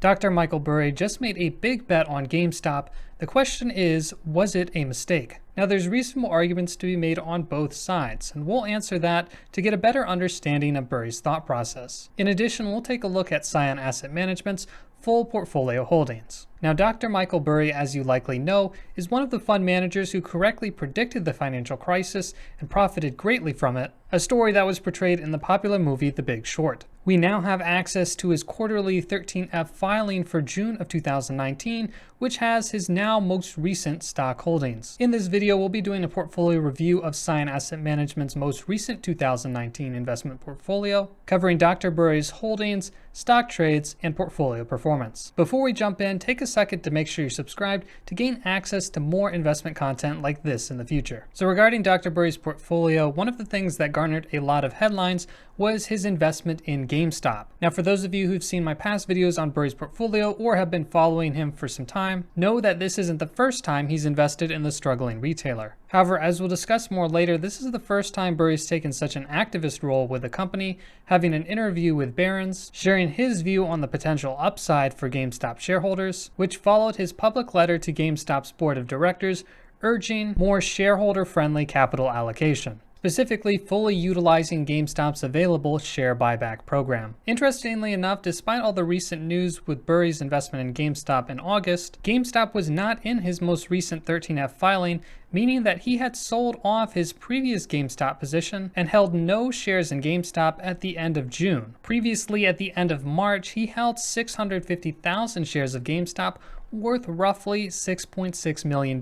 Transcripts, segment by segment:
Dr. Michael Burry just made a big bet on GameStop. The question is, was it a mistake? Now, there's reasonable arguments to be made on both sides, and we'll answer that to get a better understanding of Burry's thought process. In addition, we'll take a look at Scion Asset Management's full portfolio holdings. Now, Dr. Michael Burry, as you likely know, is one of the fund managers who correctly predicted the financial crisis and profited greatly from it, a story that was portrayed in the popular movie The Big Short. We now have access to his quarterly 13F filing for June of 2019, which has his now most recent stock holdings. In this video, we'll be doing a portfolio review of Scion Asset Management's most recent 2019 investment portfolio, covering Dr. Burry's holdings, stock trades, and portfolio performance. Before we jump in, take a second to make sure you're subscribed to gain access to more investment content like this in the future. So regarding Dr. Burry's portfolio, one of the things that garnered a lot of headlines was his investment in GameStop. Now, for those of you who've seen my past videos on Burry's portfolio or have been following him for some time, know that this isn't the first time he's invested in the struggling retailer. However, as we'll discuss more later, this is the first time Burry's taken such an activist role with the company, having an interview with Barron's, sharing his view on the potential upside for GameStop shareholders, which followed his public letter to GameStop's board of directors urging more shareholder-friendly capital allocation, specifically fully utilizing GameStop's available share buyback program. Interestingly enough, despite all the recent news with Burry's investment in GameStop in August, GameStop was not in his most recent 13F filing, meaning that he had sold off his previous GameStop position and held no shares in GameStop at the end of June. Previously, at the end of March, he held 650,000 shares of GameStop, worth roughly $6.6 million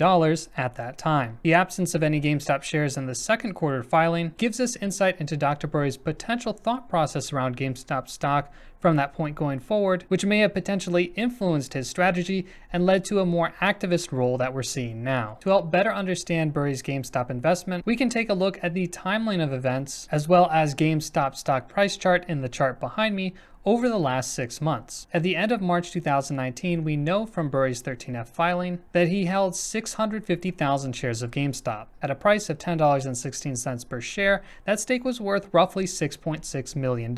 at that time. The absence of any GameStop shares in the second quarter filing gives us insight into Dr. Burry's potential thought process around GameStop stock from that point going forward, which may have potentially influenced his strategy and led to a more activist role that we're seeing now. To help better understand Burry's GameStop investment, we can take a look at the timeline of events as well as GameStop stock price chart in the chart behind me over the last 6 months. At the end of March 2019, we know from Burry's 13F filing that he held 650,000 shares of GameStop. At a price of $10.16 per share, that stake was worth roughly $6.6 million.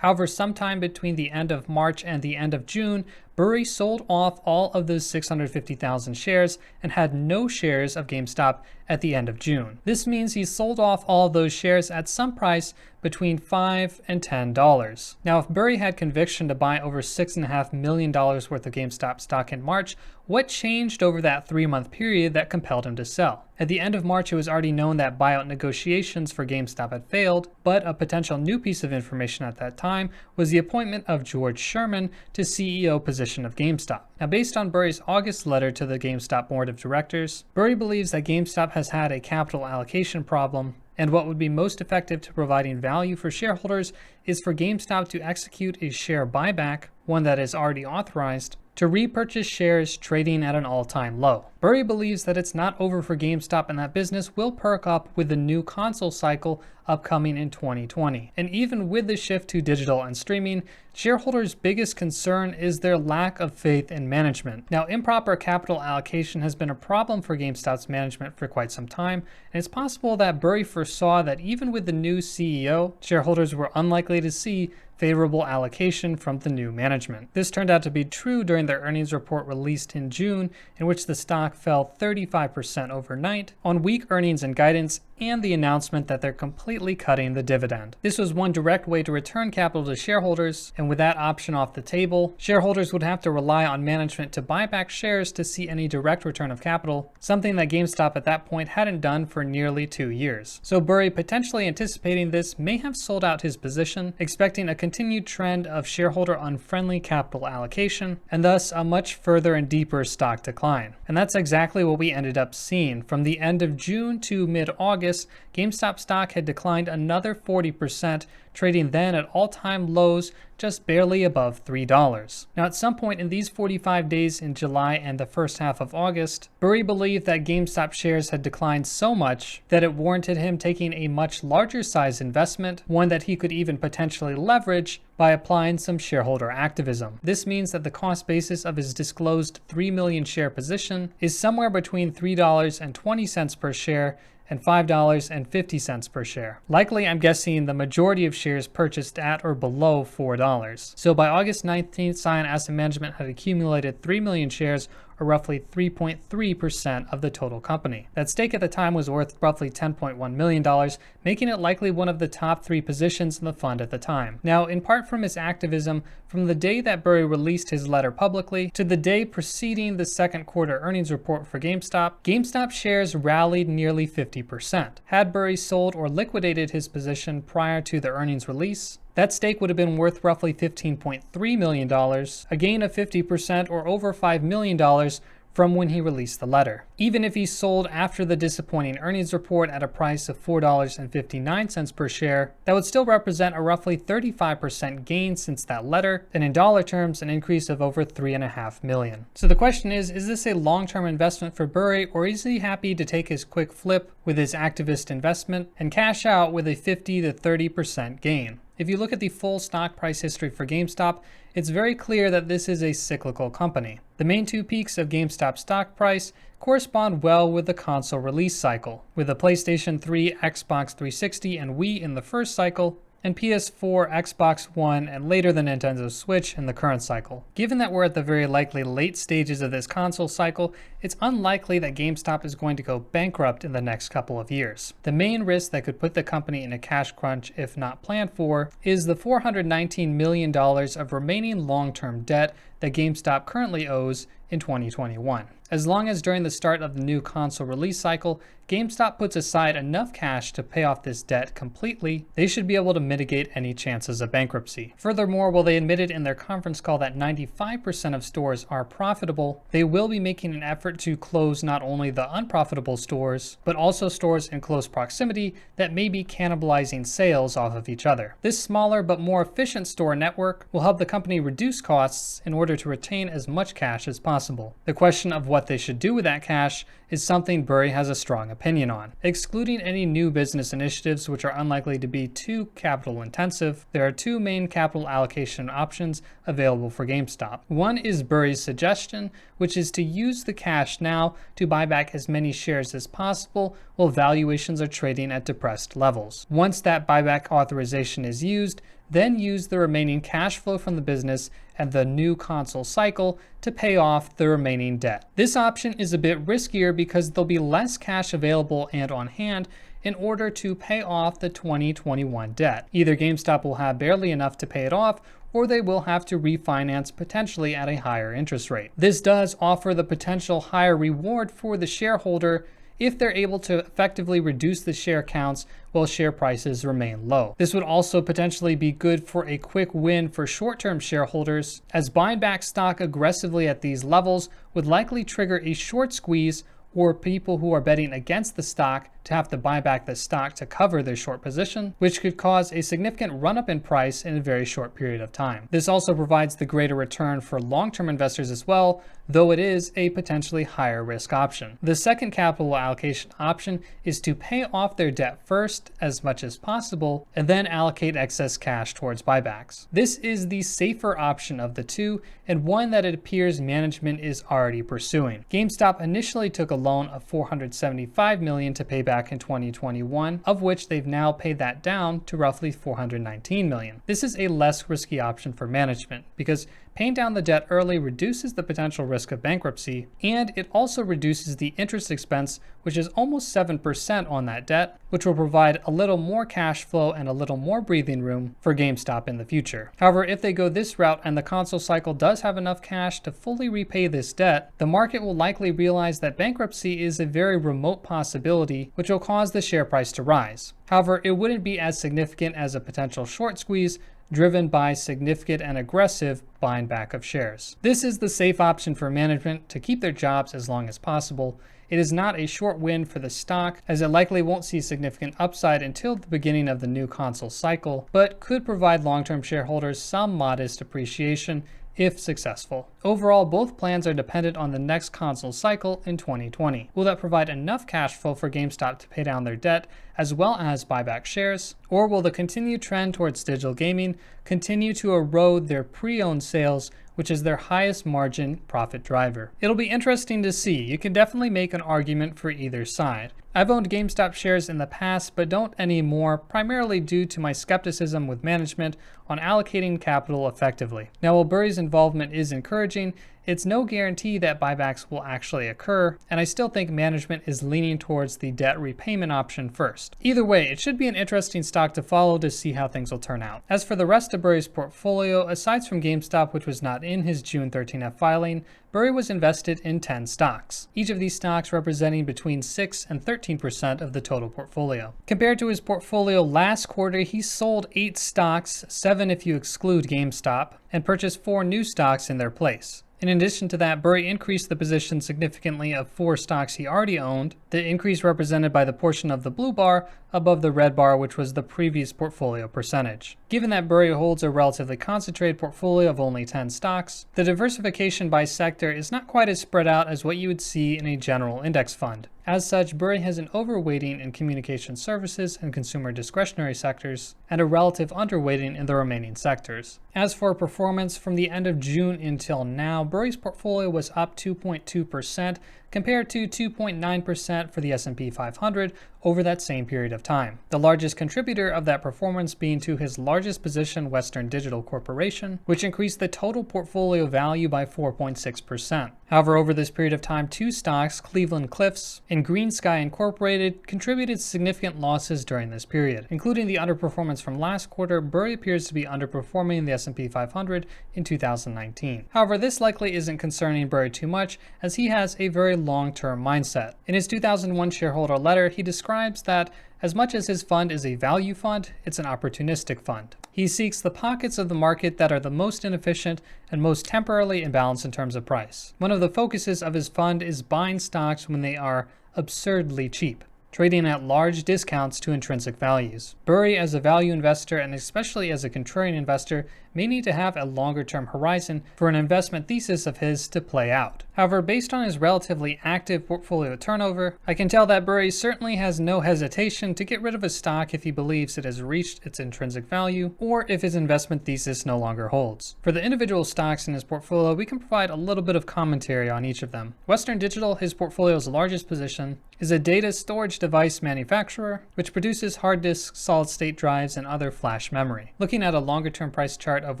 However, sometime between the end of March and the end of June, Burry sold off all of those 650,000 shares and had no shares of GameStop at the end of June. This means he sold off all of those shares at some price between $5 and $10. Now, if Burry had conviction to buy over $6.5 million worth of GameStop stock in March, what changed over that 3-month period that compelled him to sell? At the end of March, it was already known that buyout negotiations for GameStop had failed, but a potential new piece of information at that time was the appointment of George Sherman to CEO position of GameStop. Now, based on Burry's August letter to the GameStop board of directors, Burry believes that GameStop has had a capital allocation problem, and what would be most effective to providing value for shareholders is for GameStop to execute a share buyback, one that is already authorized, to repurchase shares trading at an all-time low. Burry believes that it's not over for GameStop and that business will perk up with the new console cycle upcoming in 2020. And even with the shift to digital and streaming, shareholders' biggest concern is their lack of faith in management. Now, improper capital allocation has been a problem for GameStop's management for quite some time, and it's possible that Burry foresaw that even with the new CEO, shareholders were unlikely to see favorable allocation from the new management. This turned out to be true during their earnings report released in June, in which the stock fell 35% overnight on weak earnings and guidance and the announcement that they're completely cutting the dividend. This was one direct way to return capital to shareholders, and with that option off the table, shareholders would have to rely on management to buy back shares to see any direct return of capital, something that GameStop at that point hadn't done for nearly 2 years. So Burry, potentially anticipating this, may have sold out his position, expecting a continued trend of shareholder-unfriendly capital allocation, and thus a much further and deeper stock decline. And that's exactly what we ended up seeing. From the end of June to mid-August, GameStop stock had declined another 40%, trading then at all-time lows just barely above $3. Now, at some point in these 45 days in July and the first half of August, Burry believed that GameStop shares had declined so much that it warranted him taking a much larger size investment, one that he could even potentially leverage by applying some shareholder activism. This means that the cost basis of his disclosed 3 million share position is somewhere between $3.20 per share and $5.50 per share. Likely, I'm guessing the majority of shares purchased at or below $4. So by August 19th, Scion Asset Management had accumulated 3 million shares, or roughly 3.3% of the total company. That stake at the time was worth roughly $10.1 million, making it likely one of the top 3 positions in the fund at the time. Now, in part from his activism, from the day that Burry released his letter publicly to the day preceding the second quarter earnings report for GameStop shares rallied nearly 50%. Had Burry sold or liquidated his position prior to the earnings release, that stake would have been worth roughly $15.3 million, a gain of 50% or over $5 million from when he released the letter. Even if he sold after the disappointing earnings report at a price of $4.59 per share, that would still represent a roughly 35% gain since that letter, and in dollar terms, an increase of over $3.5 million. So the question is this a long-term investment for Burry, or is he happy to take his quick flip with his activist investment and cash out with a 50 to 30% gain? If you look at the full stock price history for GameStop, it's very clear that this is a cyclical company. The main 2 peaks of GameStop stock price correspond well with the console release cycle, with the PlayStation 3, Xbox 360, and Wii in the first cycle, and PS4, Xbox One, and later the Nintendo Switch in the current cycle. Given that we're at the very likely late stages of this console cycle, it's unlikely that GameStop is going to go bankrupt in the next couple of years. The main risk that could put the company in a cash crunch, if not planned for, is the $419 million of remaining long-term debt that GameStop currently owes in 2021. As long as during the start of the new console release cycle, GameStop puts aside enough cash to pay off this debt completely, they should be able to mitigate any chances of bankruptcy. Furthermore, while they admitted in their conference call that 95% of stores are profitable, they will be making an effort to close not only the unprofitable stores, but also stores in close proximity that may be cannibalizing sales off of each other. This smaller but more efficient store network will help the company reduce costs in order to retain as much cash as possible. The question of what they should do with that cash is something Burry has a strong opinion on. Excluding any new business initiatives which are unlikely to be too capital intensive, there are 2 main capital allocation options available for GameStop. One is Burry's suggestion, which is to use the cash now to buy back as many shares as possible while valuations are trading at depressed levels. Once that buyback authorization is used, then use the remaining cash flow from the business and the new console cycle to pay off the remaining debt. This option is a bit riskier because there'll be less cash available and on hand in order to pay off the 2021 debt. Either GameStop will have barely enough to pay it off, or they will have to refinance potentially at a higher interest rate. This does offer the potential higher reward for the shareholder if they're able to effectively reduce the share counts while share prices remain low. This would also potentially be good for a quick win for short-term shareholders, as buying back stock aggressively at these levels would likely trigger a short squeeze or people who are betting against the stock to have to buy back the stock to cover their short position, which could cause a significant run-up in price in a very short period of time. This also provides the greater return for long-term investors as well, though it is a potentially higher risk option. The second capital allocation option is to pay off their debt first as much as possible and then allocate excess cash towards buybacks. This is the safer option of the 2 and one that it appears management is already pursuing. GameStop initially took a loan of $475 million to pay back in 2021, of which they've now paid that down to roughly $419 million. This is a less risky option for management because paying down the debt early reduces the potential risk of bankruptcy, and it also reduces the interest expense, which is almost 7% on that debt, which will provide a little more cash flow and a little more breathing room for GameStop in the future. However, if they go this route and the console cycle does have enough cash to fully repay this debt, the market will likely realize that bankruptcy is a very remote possibility, which will cause the share price to rise. However, it wouldn't be as significant as a potential short squeeze driven by significant and aggressive buying back of shares. This is the safe option for management to keep their jobs as long as possible. It is not a short win for the stock, as it likely won't see significant upside until the beginning of the new console cycle, but could provide long-term shareholders some modest appreciation if successful. Overall, both plans are dependent on the next console cycle in 2020. Will that provide enough cash flow for GameStop to pay down their debt as well as buy back shares? Or will the continued trend towards digital gaming continue to erode their pre-owned sales, which is their highest margin profit driver? It'll be interesting to see. You can definitely make an argument for either side. I've owned GameStop shares in the past, but don't anymore, primarily due to my skepticism with management on allocating capital effectively. Now, while Burry's involvement is encouraging, it's no guarantee that buybacks will actually occur, and I still think management is leaning towards the debt repayment option first. Either way, it should be an interesting stock to follow to see how things will turn out. As for the rest of Burry's portfolio, aside from GameStop, which was not in his June 13F filing, Burry was invested in 10 stocks, each of these stocks representing between 6 and 13% of the total portfolio. Compared to his portfolio last quarter, he sold 8 stocks, 7 if you exclude GameStop, and purchased 4 new stocks in their place. In addition to that, Burry increased the position significantly of 4 stocks he already owned, the increase represented by the portion of the blue bar above the red bar, which was the previous portfolio percentage. Given that Burry holds a relatively concentrated portfolio of only 10 stocks, the diversification by sector is not quite as spread out as what you would see in a general index fund. As such, Burry has an overweighting in communication services and consumer discretionary sectors, and a relative underweighting in the remaining sectors. As for performance, from the end of June until now, Burry's portfolio was up 2.2%, compared to 2.9% for the S&P 500 over that same period of time. The largest contributor of that performance being to his largest position, Western Digital Corporation, which increased the total portfolio value by 4.6%. However, over this period of time, 2 stocks, Cleveland Cliffs and Green Sky Incorporated, contributed significant losses during this period. Including the underperformance from last quarter, Burry appears to be underperforming the S&P 500 in 2019. However, this likely isn't concerning Burry too much, as he has a very long-term mindset. In his 2001 shareholder letter, he describes that as much as his fund is a value fund, it's an opportunistic fund. He seeks the pockets of the market that are the most inefficient and most temporarily imbalanced in terms of price. One of the focuses of his fund is buying stocks when they are absurdly cheap, trading at large discounts to intrinsic values. Burry, as a value investor and especially as a contrarian investor, may need to have a longer-term horizon for an investment thesis of his to play out. However, based on his relatively active portfolio turnover, I can tell that Burry certainly has no hesitation to get rid of a stock if he believes it has reached its intrinsic value or if his investment thesis no longer holds. For the individual stocks in his portfolio, we can provide a little bit of commentary on each of them. Western Digital, his portfolio's largest position, is a data storage device manufacturer which produces hard disks, solid-state drives, and other flash memory. Looking at a longer-term price chart of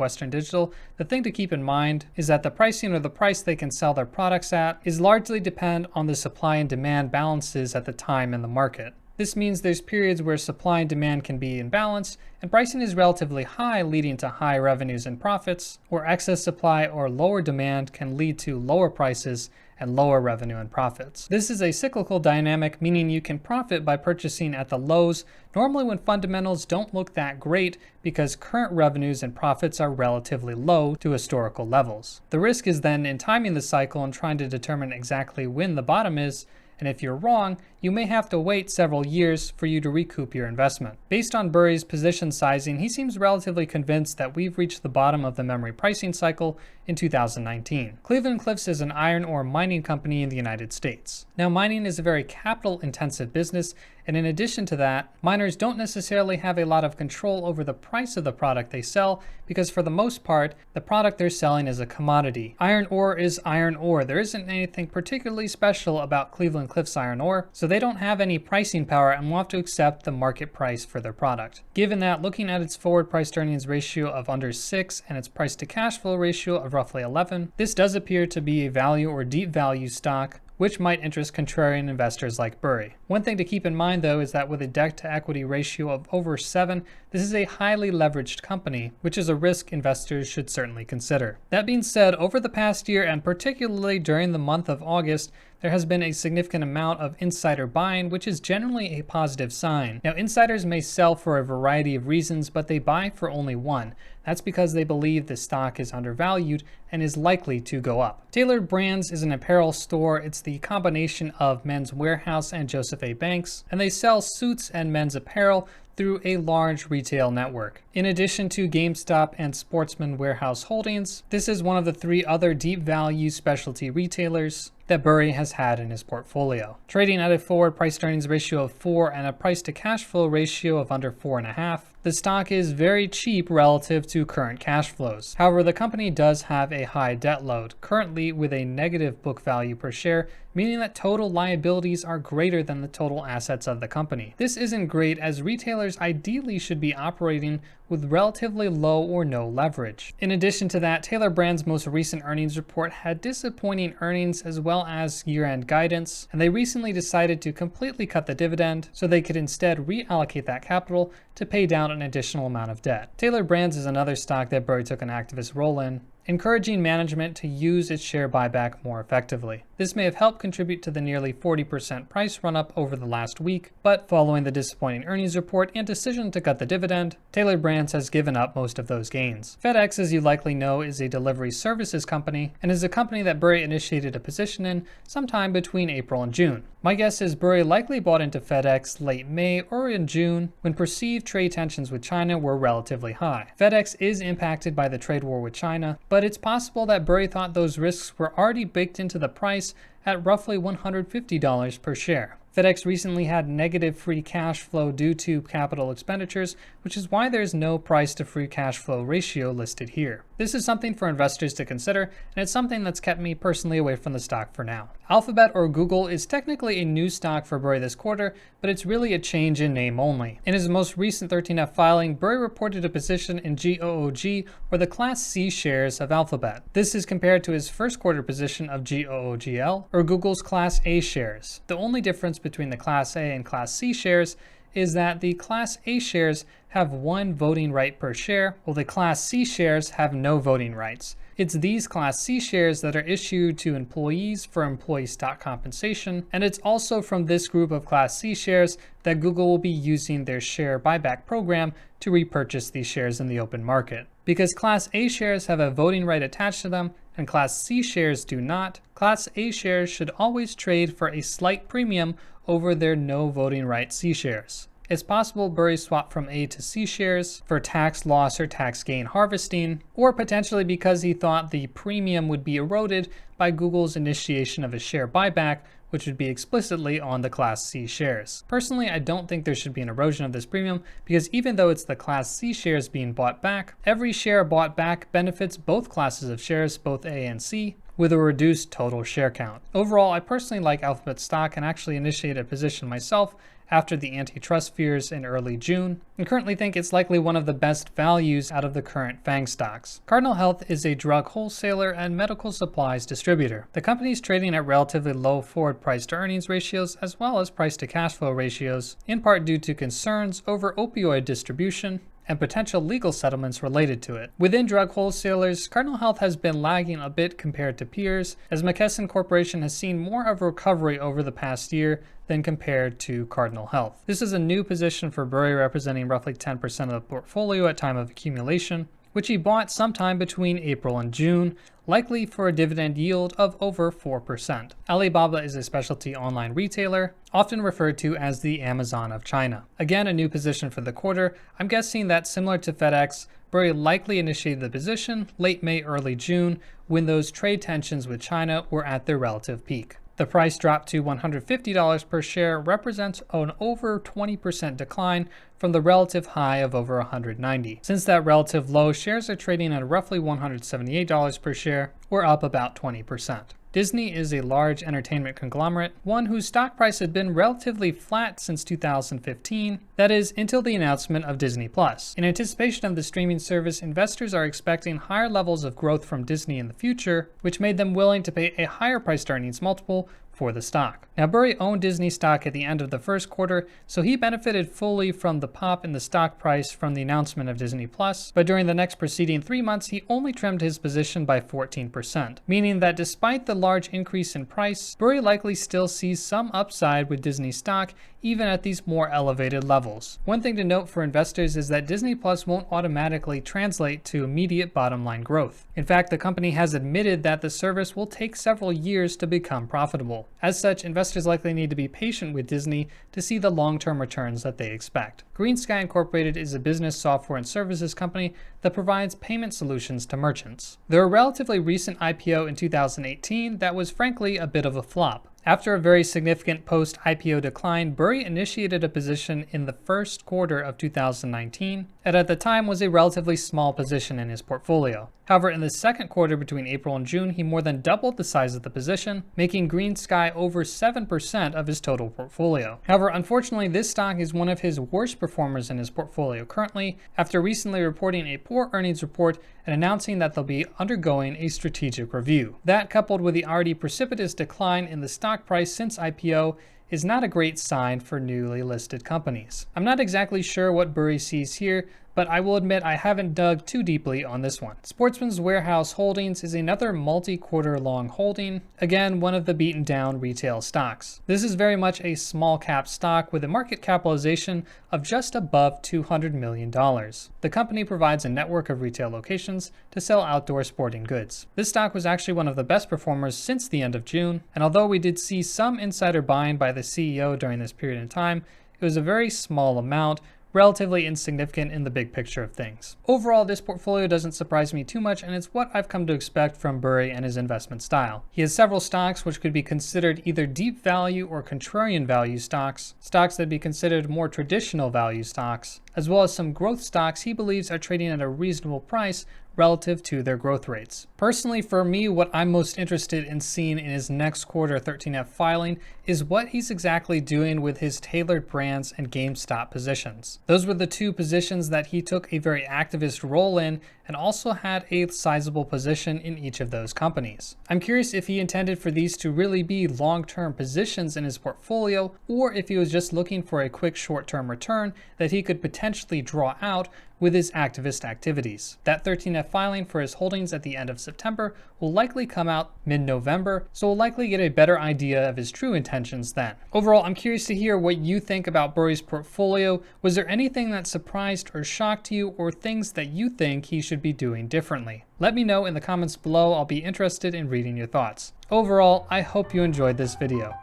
Western Digital, the thing to keep in mind is that the pricing, or the price they can sell their products at, is largely dependent on the supply and demand balances at the time in the market. This means there's periods where supply and demand can be in balance, and pricing is relatively high, leading to high revenues and profits, or excess supply or lower demand can lead to lower prices and lower revenue and profits. This is a cyclical dynamic, meaning you can profit by purchasing at the lows, normally when fundamentals don't look that great because current revenues and profits are relatively low to historical levels. The risk is then in timing the cycle and trying to determine exactly when the bottom is, and if you're wrong, you may have to wait several years for you to recoup your investment. Based on Burry's position sizing, he seems relatively convinced that we've reached the bottom of the memory pricing cycle in 2019. Cleveland Cliffs is an iron ore mining company in the United States. Now, mining is a very capital-intensive business, and in addition to that, miners don't necessarily have a lot of control over the price of the product they sell, because for the most part, the product they're selling is a commodity. Iron ore is iron ore. There isn't anything particularly special about Cleveland Cliffs iron ore, so they don't have any pricing power and will have to accept the market price for their product. Given that, looking at its forward price to earnings ratio of under 6 and its price to cash flow ratio of roughly 11, this does appear to be a value or deep value stock, which might interest contrarian investors like Burry. One thing to keep in mind, though, is that with a debt-to-equity ratio of over 7, this is a highly leveraged company, which is a risk investors should certainly consider. That being said, over the past year, and particularly during the month of August, there has been a significant amount of insider buying, which is generally a positive sign. Now, insiders may sell for a variety of reasons, but they buy for only one. That's because they believe the stock is undervalued and is likely to go up. Tailored Brands is an apparel store. It's the combination of Men's Warehouse and Joseph A. Banks, and they sell suits and men's apparel through a large retail network. In addition to GameStop and Sportsman Warehouse Holdings, this is one of the 3 other deep value specialty retailers that Burry has had in his portfolio. Trading at a forward price to earnings ratio of 4 and a price to cash flow ratio of under 4.5, the stock is very cheap relative to current cash flows. However, the company does have a high debt load, currently with a negative book value per share, meaning that total liabilities are greater than the total assets of the company. This isn't great, as retailers ideally should be operating with relatively low or no leverage. In addition to that, Tailor Brands' most recent earnings report had disappointing earnings as well as year-end guidance, and they recently decided to completely cut the dividend so they could instead reallocate that capital to pay down an additional amount of debt. Tailor Brands is another stock that Burry took an activist role in, encouraging management to use its share buyback more effectively. This may have helped contribute to the nearly 40% price run-up over the last week, but following the disappointing earnings report and decision to cut the dividend, Tailor Brands has given up most of those gains. FedEx, as you likely know, is a delivery services company and is a company that Burry initiated a position in sometime between April and June. My guess is Burry likely bought into FedEx late May or in June when perceived trade tensions with China were relatively high. FedEx is impacted by the trade war with China, but it's possible that Burry thought those risks were already baked into the price at roughly $150 per share. FedEx recently had negative free cash flow due to capital expenditures, which is why there's no price to free cash flow ratio listed here. This is something for investors to consider, and it's something that's kept me personally away from the stock for now. Alphabet, or Google, is technically a new stock for Burry this quarter, but it's really a change in name only. In his most recent 13F filing, Burry reported a position in GOOG, or the Class C shares of Alphabet. This is compared to his first quarter position of GOOGL, or Google's Class A shares. The only difference between the Class A and Class C shares is that the Class A shares have one voting right per share, while the Class C shares have no voting rights. It's these Class C shares that are issued to employees for employee stock compensation, and it's also from this group of Class C shares that Google will be using their share buyback program to repurchase these shares in the open market. Because Class A shares have a voting right attached to them, and Class C shares do not, Class A shares should always trade for a slight premium over their no voting right C shares. It's possible Burry swapped from A to C shares for tax loss or tax gain harvesting, or potentially because he thought the premium would be eroded by Google's initiation of a share buyback, which would be explicitly on the Class C shares. Personally, I don't think there should be an erosion of this premium, because even though it's the Class C shares being bought back, every share bought back benefits both classes of shares, both A and C, with a reduced total share count. Overall, I personally like Alphabet stock and actually initiated a position myself after the antitrust fears in early June, and currently think it's likely one of the best values out of the current FANG stocks. Cardinal Health is a drug wholesaler and medical supplies distributor. The company is trading at relatively low forward price to earnings ratios as well as price to cash flow ratios, in part due to concerns over opioid distribution and potential legal settlements related to it. Within drug wholesalers, Cardinal Health has been lagging a bit compared to peers, as McKesson Corporation has seen more of a recovery over the past year than compared to Cardinal Health. This is a new position for Burry, representing roughly 10% of the portfolio at time of accumulation, which he bought sometime between April and June, likely for a dividend yield of over 4%. Alibaba is a specialty online retailer, often referred to as the Amazon of China. Again, a new position for the quarter. I'm guessing that similar to FedEx, Burry likely initiated the position late May, early June, when those trade tensions with China were at their relative peak. The price drop to $150 per share represents an over 20% decline from the relative high of over $190. Since that relative low, shares are trading at roughly $178 per share, or up about 20%. Disney is a large entertainment conglomerate, one whose stock price had been relatively flat since 2015, that is, until the announcement of Disney+. In anticipation of the streaming service, investors are expecting higher levels of growth from Disney in the future, which made them willing to pay a higher price to earnings multiple for the stock. Now, Burry owned Disney stock at the end of the first quarter, so he benefited fully from the pop in the stock price from the announcement of Disney+, but during the next preceding 3 months, he only trimmed his position by 14%, meaning that despite the large increase in price, Burry likely still sees some upside with Disney stock, even at these more elevated levels. One thing to note for investors is that Disney Plus won't automatically translate to immediate bottom line growth. In fact, the company has admitted that the service will take several years to become profitable. As such, investors likely need to be patient with Disney to see the long-term returns that they expect. GreenSky Incorporated is a business software and services company that provides payment solutions to merchants. Their relatively recent IPO in 2018 that was frankly a bit of a flop. After a very significant post-IPO decline, Burry initiated a position in the first quarter of 2019, and at the time was a relatively small position in his portfolio. However, in the second quarter between April and June, he more than doubled the size of the position, making Green Sky over 7% of his total portfolio. However, unfortunately, this stock is one of his worst performers in his portfolio currently, after recently reporting a poor earnings report and announcing that they'll be undergoing a strategic review. That, coupled with the already precipitous decline in the stock price since IPO, is not a great sign for newly listed companies. I'm not exactly sure what Burry sees here, but I will admit I haven't dug too deeply on this one. Sportsman's Warehouse Holdings is another multi-quarter long holding, again one of the beaten down retail stocks. This is very much a small cap stock with a market capitalization of just above $200 million. The company provides a network of retail locations to sell outdoor sporting goods. This stock was actually one of the best performers since the end of June, and although we did see some insider buying by the CEO during this period of time, it was a very small amount, relatively insignificant in the big picture of things. Overall, this portfolio doesn't surprise me too much, and it's what I've come to expect from Burry and his investment style. He has several stocks which could be considered either deep value or contrarian value stocks, stocks that'd be considered more traditional value stocks, as well as some growth stocks he believes are trading at a reasonable price relative to their growth rates. Personally, for me, what I'm most interested in seeing in his next quarter 13F filing is what he's exactly doing with his Tailored Brands and GameStop positions. Those were the two positions that he took a very activist role in and also had a sizable position in each of those companies. I'm curious if he intended for these to really be long-term positions in his portfolio, or if he was just looking for a quick short-term return that he could potentially draw out with his activist activities. That 13F filing for his holdings at the end of September will likely come out mid-November, so we'll likely get a better idea of his true intentions then. Overall, I'm curious to hear what you think about Burry's portfolio. Was there anything that surprised or shocked you, or things that you think he should be doing differently? Let me know in the comments below. I'll be interested in reading your thoughts. Overall, I hope you enjoyed this video.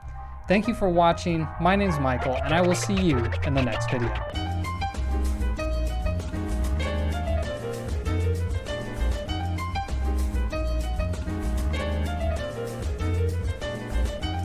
Thank you for watching. My name's Michael, and I will see you in the next video.